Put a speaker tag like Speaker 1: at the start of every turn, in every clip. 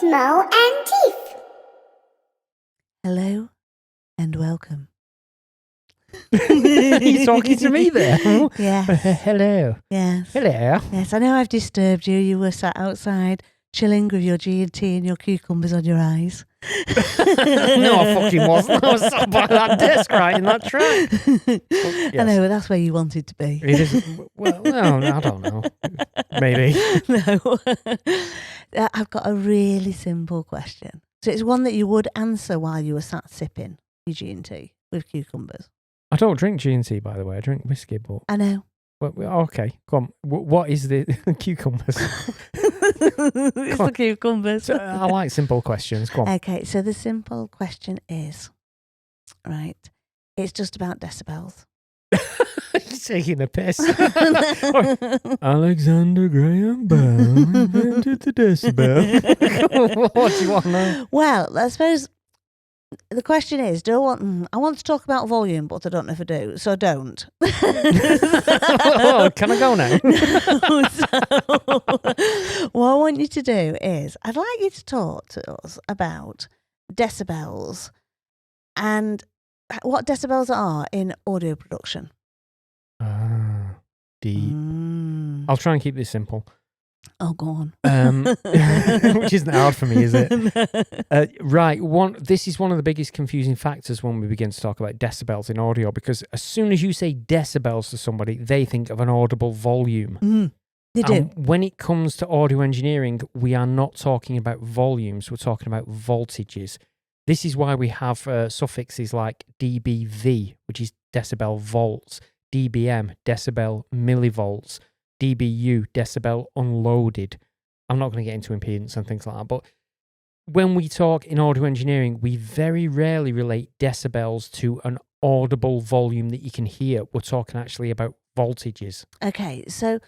Speaker 1: Smo and Tif.
Speaker 2: Hello and welcome.
Speaker 3: You're talking to me there?
Speaker 2: Yes.
Speaker 3: Hello.
Speaker 2: Yes.
Speaker 3: Hello.
Speaker 2: Yes, I know I've disturbed you. You were sat outside chilling with your G&T and your cucumbers on your eyes.
Speaker 3: No, I fucking wasn't. I was sat by that desk writing that track.
Speaker 2: I know, but that's where you wanted to be.
Speaker 3: It is. Well, no, I don't know. Maybe.
Speaker 2: No. I've got a really simple question. So it's one that you would answer while you were sat sipping your G&T with cucumbers.
Speaker 3: I don't drink G&T, by the way. I drink whiskey, but...
Speaker 2: I know.
Speaker 3: Well, okay, go on. What is the cucumbers?
Speaker 2: It's the cucumbers.
Speaker 3: So, I like simple questions. Go on.
Speaker 2: Okay, so the simple question is, right, it's just about decibels.
Speaker 3: You're taking a piss. Alexander Graham Bell invented the decibel. What do you want to know?
Speaker 2: Well, I suppose the question is, I want to talk about volume, but I don't know if I do, so I don't.
Speaker 3: Oh, can I go now?
Speaker 2: No, so, what I want you to do is, I'd like you to talk to us about decibels and what decibels are in audio production.
Speaker 3: Deep. I'll try and keep this simple.
Speaker 2: Oh, go on.
Speaker 3: Which isn't hard for me, is it? Right. This is one of the biggest confusing factors when we begin to talk about decibels in audio, because as soon as you say decibels to somebody, they think of an audible volume.
Speaker 2: They do.
Speaker 3: When it comes to audio engineering, we are not talking about volumes. We're talking about voltages. This is why we have suffixes like dBV, which is decibel volts, dBm, decibel millivolts, dBu, decibel unloaded. I'm not going to get into impedance and things like that, but when we talk in audio engineering, we very rarely relate decibels to an audible volume that you can hear. We're talking actually about voltages.
Speaker 2: Okay, so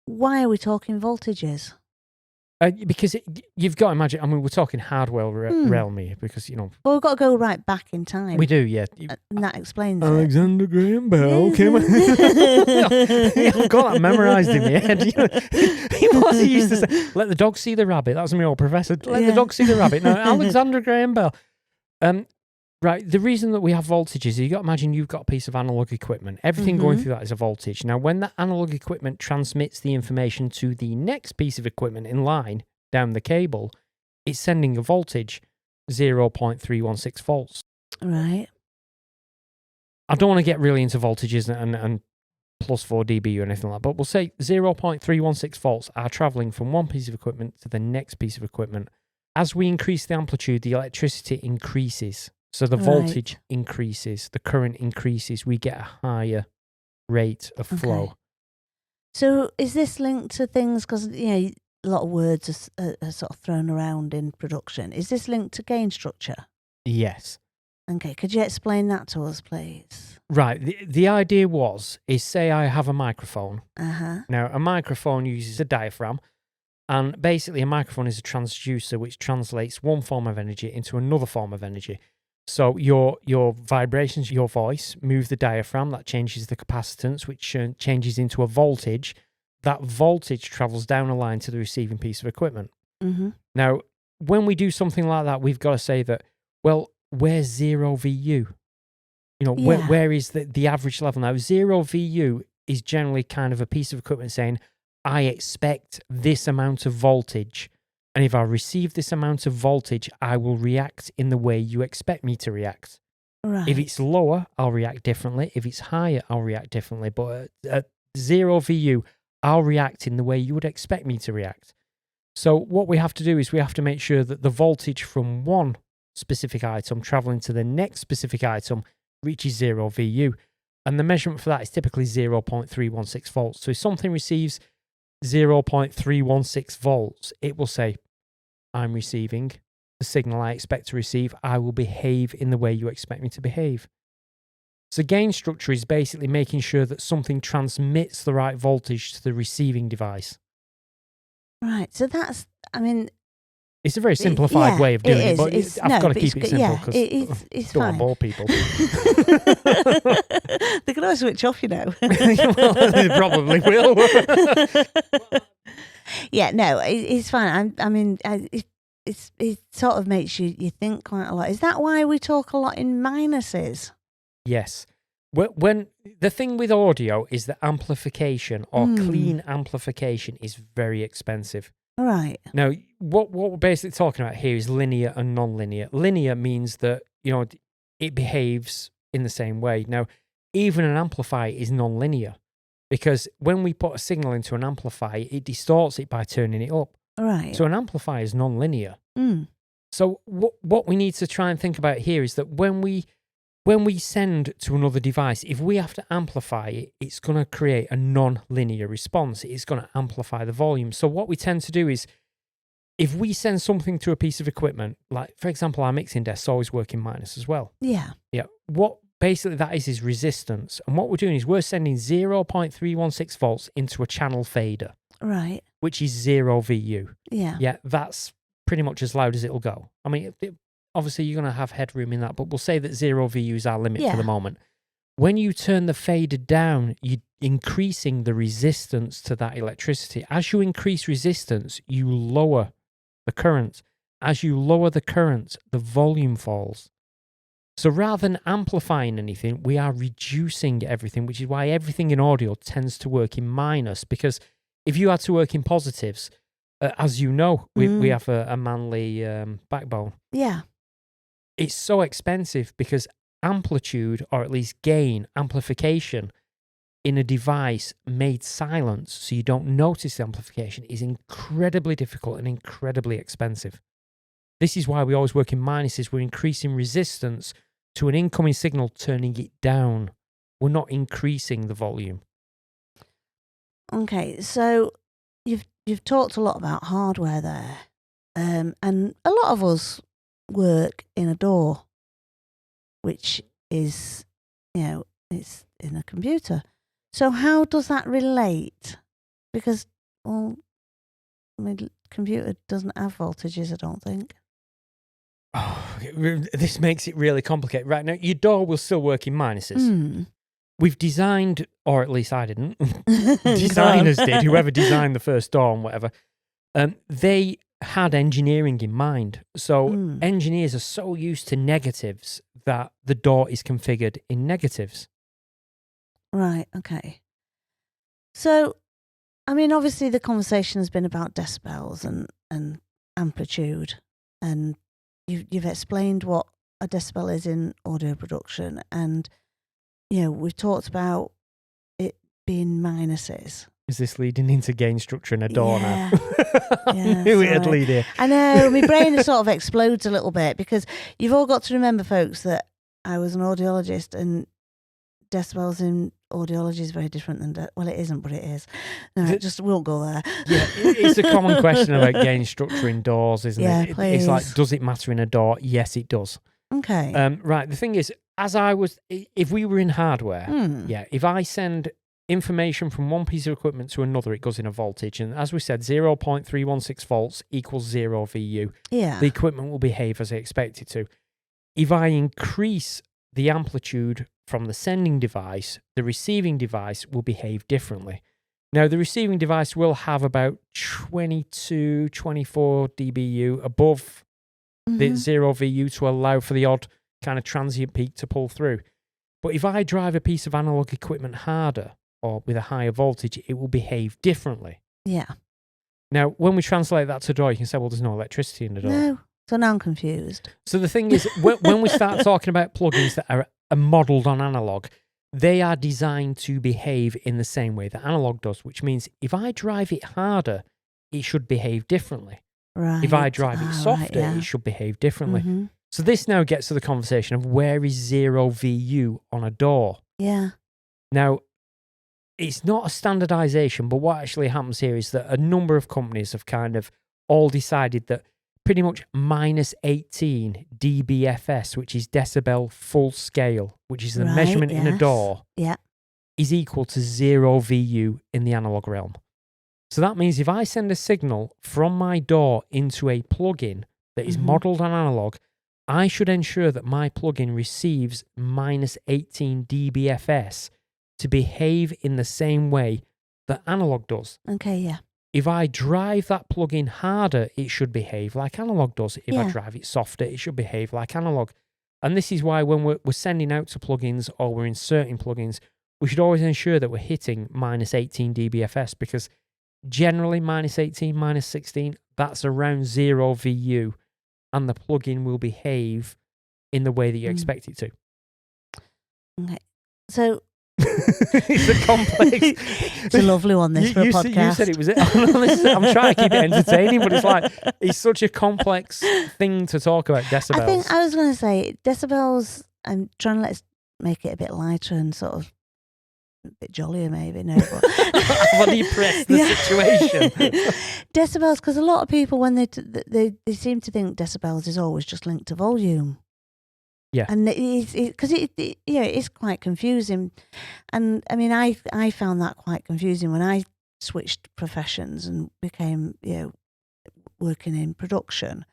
Speaker 2: why are we talking voltages?
Speaker 3: Because you've got to imagine, I mean, we're talking hardware realm here, because,
Speaker 2: Well, we've got to go right back in time.
Speaker 3: We do, yeah.
Speaker 2: And that explains
Speaker 3: Alexander Graham Bell came. I've got that memorised in my head. He used to say, let the dog see the rabbit. That was my old professor. Let the dog see the rabbit. No, Alexander Graham Bell. Right, the reason that we have voltages is you've got to imagine you've got a piece of analog equipment. Everything going through that is a voltage. Now, when that analog equipment transmits the information to the next piece of equipment in line down the cable, it's sending a voltage, 0.316 volts.
Speaker 2: Right.
Speaker 3: I don't want to get really into voltages and plus 4 dB or anything like that, but we'll say 0.316 volts are travelling from one piece of equipment to the next piece of equipment. As we increase the amplitude, the electricity increases. So the voltage increases, the current increases, we get a higher rate of flow.
Speaker 2: Okay. So is this linked to things, because, a lot of words are sort of thrown around in production. Is this linked to gain structure?
Speaker 3: Yes.
Speaker 2: Okay, could you explain that to us, please?
Speaker 3: Right. The idea is say I have a microphone.
Speaker 2: Uh-huh.
Speaker 3: Now, a microphone uses a diaphragm, and basically a microphone is a transducer which translates one form of energy into another form of energy. So your vibrations, your voice, move the diaphragm. That changes the capacitance, which changes into a voltage. That voltage travels down a line to the receiving piece of equipment.
Speaker 2: Mm-hmm.
Speaker 3: Now, when we do something like that, we've got to say that, well, where's 0 VU? Where is the average level? Now, 0 VU is generally kind of a piece of equipment saying, I expect this amount of voltage. And if I receive this amount of voltage, I will react in the way you expect me to react.
Speaker 2: Right.
Speaker 3: If it's lower, I'll react differently. If it's higher, I'll react differently. But at 0 VU, I'll react in the way you would expect me to react. So what we have to do is we have to make sure that the voltage from one specific item traveling to the next specific item reaches 0 VU. And the measurement for that is typically 0.316 volts. So if something receives 0.316 volts, it will say, I'm receiving the signal I expect to receive. I will behave in the way you expect me to behave. So gain structure is basically making sure that something transmits the right voltage to the receiving device.
Speaker 2: Right. So that's,
Speaker 3: it's a very simplified way of doing it, but I've got to keep it simple because
Speaker 2: it's
Speaker 3: don't
Speaker 2: fine.
Speaker 3: bore people.
Speaker 2: They can always switch off,
Speaker 3: Well, they probably will.
Speaker 2: Yeah, no, it's fine. it sort of makes you think quite a lot. Is that why we talk a lot in minuses?
Speaker 3: Yes. When the thing with audio is that amplification or clean amplification is very expensive.
Speaker 2: All right.
Speaker 3: Now, what we're basically talking about here is linear and non-linear. Linear means that, it behaves in the same way. Now, even an amplifier is non-linear because when we put a signal into an amplifier, it distorts it by turning it up.
Speaker 2: All right.
Speaker 3: So an amplifier is non-linear.
Speaker 2: Mm.
Speaker 3: So what we need to try and think about here is that when we send to another device, if we have to amplify it, it's going to create a non-linear response. It's going to amplify the volume. So what we tend to do is, if we send something to a piece of equipment, like, for example, our mixing desk always work in minus as well.
Speaker 2: Yeah.
Speaker 3: Yeah. What basically that is resistance. And what we're doing is we're sending 0.316 volts into a channel fader.
Speaker 2: Right.
Speaker 3: Which is 0 VU.
Speaker 2: Yeah.
Speaker 3: Yeah, that's pretty much as loud as it'll go. I mean, obviously you're going to have headroom in that, but we'll say that 0 VU is our limit for the moment. When you turn the fader down, you're increasing the resistance to that electricity. As you increase resistance, you lower the current. As you lower the current, the volume falls. So rather than amplifying anything, we are reducing everything, which is why everything in audio tends to work in minus, because if you had to work in positives, as you know, we have a manly backbone.
Speaker 2: Yeah.
Speaker 3: It's so expensive because amplitude, or at least gain, amplification in a device made silent so you don't notice the amplification is incredibly difficult and incredibly expensive. This is why we always work in minuses. We're increasing resistance to an incoming signal, turning it down. We're not increasing the volume.
Speaker 2: Okay, so you've talked a lot about hardware there, and a lot of us work in a door, which is, it's in a computer. So how does that relate? Because, well, my computer doesn't have voltages, I don't think.
Speaker 3: Oh, this makes it really complicated. Right now, your door will still work in minuses. We've designed, or at least I didn't, designers did, whoever designed the first door and whatever, they had engineering in mind. So engineers are so used to negatives that the door is configured in negatives.
Speaker 2: Right, okay. So, I mean, obviously the conversation has been about decibels and amplitude, and you've explained what a decibel is in audio production, and we've talked about it being minuses.
Speaker 3: Is this leading into gain structure in a door now?
Speaker 2: Yeah,
Speaker 3: knew it'd lead here.
Speaker 2: I know, my brain sort of explodes a little bit, because you've all got to remember, folks, that I was an audiologist, and decibels in audiology is very different than... well, it isn't, but it is. No, just won't go there.
Speaker 3: Yeah, it's a common question about gain structure in doors, isn't it?
Speaker 2: Please.
Speaker 3: It's like, does it matter in a door? Yes, it does.
Speaker 2: Okay.
Speaker 3: Right, the thing is, if we were in hardware, if I send information from one piece of equipment to another, it goes in a voltage. And as we said, 0.316 volts equals 0 VU.
Speaker 2: Yeah.
Speaker 3: The equipment will behave as I expect it to. If I increase the amplitude from the sending device, the receiving device will behave differently. Now, the receiving device will have about 22, 24 dBu above the 0 VU to allow for the odd kind of transient peak to pull through. But if I drive a piece of analog equipment harder or with a higher voltage, it will behave differently.
Speaker 2: Yeah.
Speaker 3: Now, when we translate that to door, you can say, well, there's no electricity in the door.
Speaker 2: No. So now I'm confused.
Speaker 3: So the thing is, when we start talking about plugins that are modelled on analog, they are designed to behave in the same way that analog does, which means if I drive it harder, it should behave differently.
Speaker 2: Right.
Speaker 3: If I drive it softer, it should behave differently. So this now gets to the conversation of where is 0 VU on a door?
Speaker 2: Yeah.
Speaker 3: Now, it's not a standardization, but what actually happens here is that a number of companies have kind of all decided that pretty much minus 18 dBFS, which is decibel full scale, which is the measurement in a door, is equal to 0 VU in the analog realm. So that means if I send a signal from my door into a plugin that is modelled on analog, I should ensure that my plugin receives minus 18 dBFS to behave in the same way that analog does.
Speaker 2: Okay, yeah.
Speaker 3: if I drive that plugin harder, it should behave like analog does. If I
Speaker 2: Yeah.
Speaker 3: drive it softer, it should behave like analog. And this is why when we're sending out to plugins or we're inserting plugins, we should always ensure that we're hitting minus 18 dBFS, because generally minus 18, minus 16, that's around 0 VU, and the plugin will behave in the way that you expect it to.
Speaker 2: Okay. So
Speaker 3: It's a complex.
Speaker 2: it's a lovely one, this, for a podcast.
Speaker 3: You said it was it. I'm trying to keep it entertaining, but it's such a complex thing to talk about, decibels.
Speaker 2: I think I was going to say decibels. I'm trying to make it a bit lighter and sort of a bit jollier, maybe. No, but
Speaker 3: what do you press the situation?
Speaker 2: Decibels, because a lot of people, when they seem to think decibels is always just linked to volume.
Speaker 3: Yeah,
Speaker 2: and because it is quite confusing, and I mean I found that quite confusing when I switched professions and became working in production.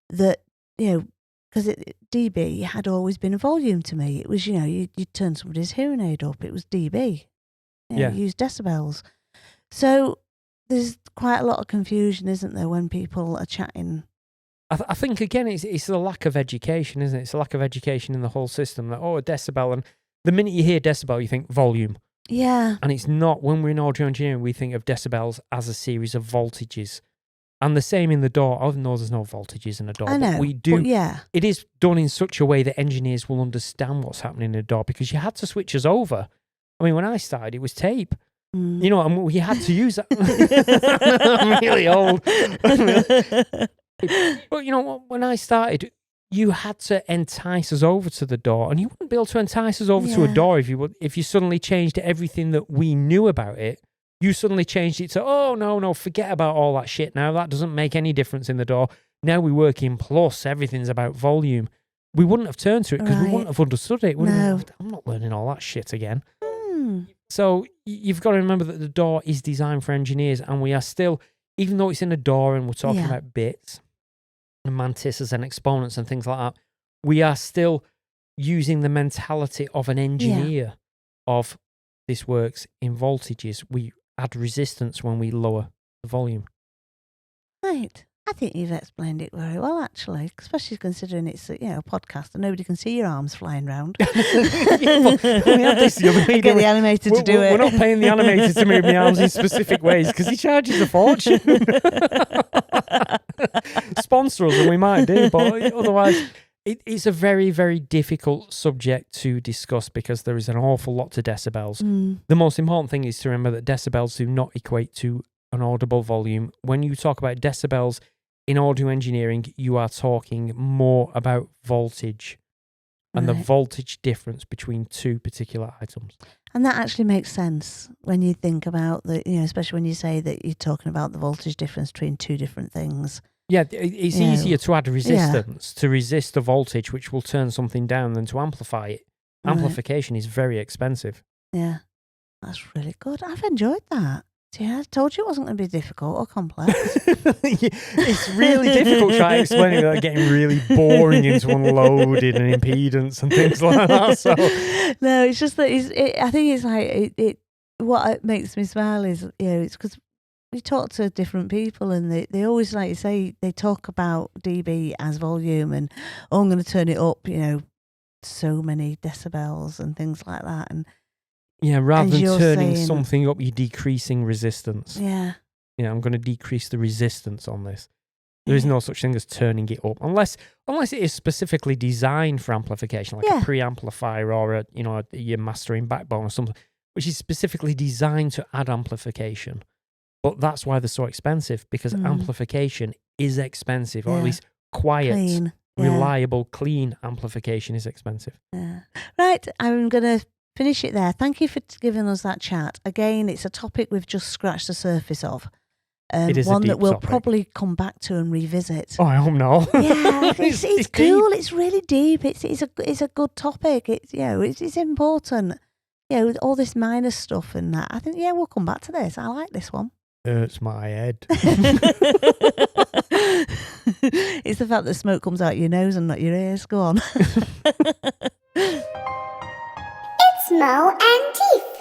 Speaker 2: That because dB had always been a volume to me. It was you turn somebody's hearing aid up, it was dB. Use decibels. So there's quite a lot of confusion, isn't there, when people are chatting.
Speaker 3: I think, again, it's the lack of education, isn't it? It's a lack of education in the whole system that, a decibel. And the minute you hear decibel, you think volume.
Speaker 2: Yeah.
Speaker 3: And it's not. When we're in audio engineering, we think of decibels as a series of voltages. And the same in the DAW. Oh, no, there's no voltages in a DAW.
Speaker 2: I know.
Speaker 3: But we do.
Speaker 2: But yeah.
Speaker 3: It is done in such a way that engineers will understand what's happening in a DAW, because you had to switch us over. I mean, when I started, it was tape. And we had to use that. I'm really old. But when I started, you had to entice us over to the DAW, and you wouldn't be able to entice us over to a DAW if you suddenly changed everything that we knew about it. You suddenly changed it to, no, forget about all that shit now. That doesn't make any difference in the DAW. Now we work in plus, everything's about volume. We wouldn't have turned to it because we wouldn't have understood it. No. I'm not learning all that shit again. So you've got to remember that the DAW is designed for engineers, and we are still, even though it's in a DAW and we're talking about bits and mantises and exponents and things like that, we are still using the mentality of an engineer of this works in voltages. We add resistance when we lower the volume.
Speaker 2: Right. I think you've explained it very well, actually, especially considering it's a podcast and nobody can see your arms flying around.
Speaker 3: We have this the other way.
Speaker 2: Get the animator to do it.
Speaker 3: We're not paying the animator to move my arms in specific ways because he charges a fortune. Sponsor us and we might do, but otherwise it's a very, very difficult subject to discuss because there is an awful lot to decibels. The most important thing is to remember that decibels do not equate to an audible volume. When you talk about decibels in audio engineering, you are talking more about voltage and the voltage difference between two particular items.
Speaker 2: And that actually makes sense when you think about especially when you say that you're talking about the voltage difference between two different things.
Speaker 3: Yeah, it's easier to add resistance to resist the voltage, which will turn something down, than to amplify it. Amplification is very expensive.
Speaker 2: Yeah, that's really good. I've enjoyed that. Yeah, I told you it wasn't going to be difficult or complex.
Speaker 3: It's really difficult trying to explain it without getting really boring into unloading and impedance and things like that. So
Speaker 2: no, it's just that I think it's like what makes me smile is it's because we talk to different people and they always, like you say, they talk about dB as volume and I'm going to turn it up, so many decibels and things like that. And
Speaker 3: rather than turning something up, you're decreasing resistance.
Speaker 2: Yeah.
Speaker 3: I'm going to decrease the resistance on this. There is no such thing as turning it up, unless it is specifically designed for amplification, like a preamplifier or your mastering backbone or something, which is specifically designed to add amplification. But that's why they're so expensive, because amplification is expensive, or at least quiet, clean, reliable, clean amplification is expensive.
Speaker 2: Yeah. Right, I'm going to finish it there. Thank you for giving us that chat. Again, it's a topic we've just scratched the surface of.
Speaker 3: It is
Speaker 2: one that we'll
Speaker 3: topic.
Speaker 2: Probably come back to and revisit.
Speaker 3: Oh, I hope not.
Speaker 2: Yeah, it's cool.
Speaker 3: Deep.
Speaker 2: It's really deep. It's a good topic. It's important. With all this minor stuff and that. I think we'll come back to this. I like this one.
Speaker 3: Hurts my head.
Speaker 2: It's the fact that smoke comes out your nose and not your ears. Go on.
Speaker 1: It's Mo and Tif.